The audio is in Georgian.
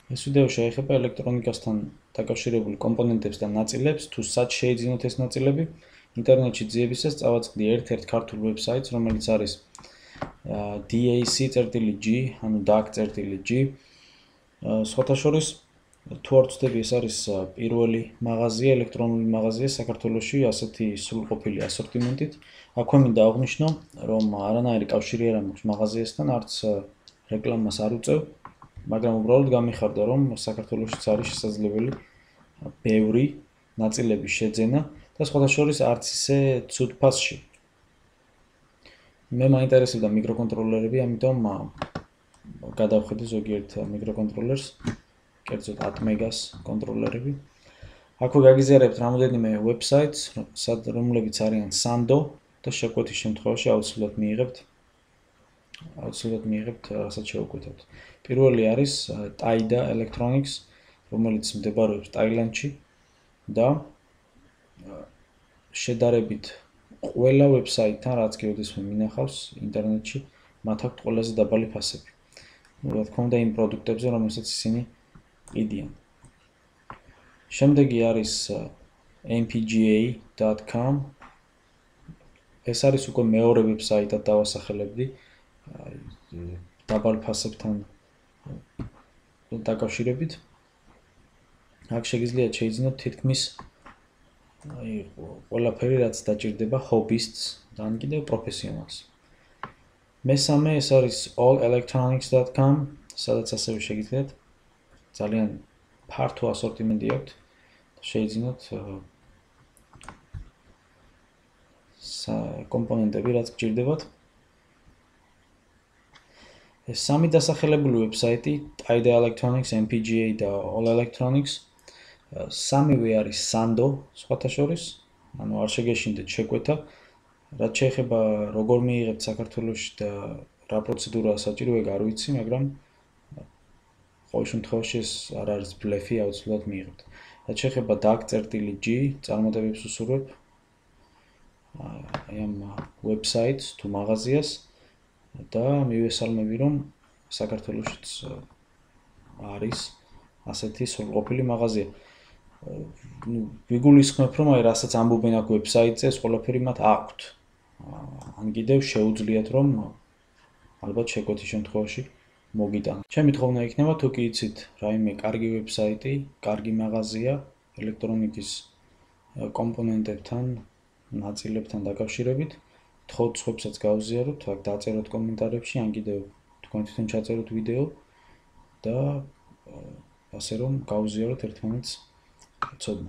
ეს ვიდეო შეეხება ელექტრონიკასთან დაკავშირებული კომპონენტებს და ნაწილებს, თუ სად შეიძინოთ ეს ნაწილები. ინტერნეტში ძიებისას წავაწყდი ერთ-ერთ ქართულ ვებსაიტს, რომელიც არის dac.g, ანუ dac.g. სხვათა შორის, თუ არ ვცდები, ეს არის პირველი მაღაზია, ელექტრონული მაღაზია საქართველოში ასეთი სრულყოფილი ასორტიმენტით. აქვე მინდა აღვნიშნო, რომ არანაირი კავშირი არ მაქვს მაღაზიასთან, არც რეკლამას არ უწევ. მაგრამ უბრალოდ გამიხარდა, რომ საქართველოშიც არის შესაძლებელი ბევრი ნაწილების შეძენა და სხვათა შორის არც ისე ცუდ ფასში. მე მაინტერესებდა მიკროკონტროლერები, ამიტომ გადავხედე ზოგიერთ მიკროკონტროლერს, კერძოდ 10 მეგას კონტროლერები. აქვე გაგიზიარებთ რამოდენიმე ვებსაიტს, რომლებიც არიან Sando და შეკვეთის შემთხვევაში აუცილებლად მიიღებთ, რასაც შევუკვეთავთ. პირველი არის Taida Electronics, რომელიც მდებარეობს ტაილანდში და შედარებით ყველა ვებსაიტთან, რაც გეოდესმე მინახავს ინტერნეტში, მათ აქვთ ყველაზე დაბალი ფასები. რა თქმა უნდა, იმ პროდუქტებზე, რომელსაც ისინი ყიდიან. შემდეგი არის mpga.com. ეს არის უკვე მეორე ვებსაიტად დავასახელებდი დაბალ ფასებთან დაკავშირებით. აქ შეგიძლიათ შეიძინოთ თითქმის ყველაფერი, რაც დაჭირდება ჰობისტს და ან კიდევ პროფესიონალს. მესამე ეს არის allelectronics.com, სადაც ასევე შეგიძლიათ ძალიან ფართო ასორტიმენტი აქვთ, შეიძინოთ კომპონენტები, რაც გჭირდებათ. ეს სამი დასახელებული ვებსაიტი, Taida Electronics, MPGA და All Electronics, სამივე არის Sando, სხვათა შორის, ანუ არ შეგეშინდეთ შეკვეთა, რაც შეეხება როგორ მიიღებთ საქართველოში და რა პროცედურაა საჭირო, ეგ არ ვიცი, მაგრამ ყოველ შემთხვევაში ეს არ არის ბლეფი, აუცილებლად მიიღებთ. რაც შეეხება dac.g, წარმატებებს უსურვებ ამ ვებსაიტს თუ მაღაზიას და მივესალმები, რომ საქართველოშიც არის ასეთი სრულყოფილი მაღაზია. ვიგულისხმებ, რომ რასაც ამბობენ აქ ვებსაიტზე, ეს ყველაფერი მათ აქვთ. ან კიდევ შეუძლიათ, რომ ალბათ შეკვეთის შემთხვევაში მოგიტანოთ. ჩემი თხოვნა იქნება, თუ კი იცით რაიმე კარგი ვებსაიტი, კარგი მაღაზია ელექტრონიკის კომპონენტებთან, ნაწილებთან დაკავშირებით, თხოვთ სხვებსაც გავზიაროთ, აქ დაწეროთ კომენტარებში, ან კიდევ თქვენ თვითონ ჩაწეროთ ვიდეო და ასე რომ გავზიაროთ ერთმანეთს ცოდნა.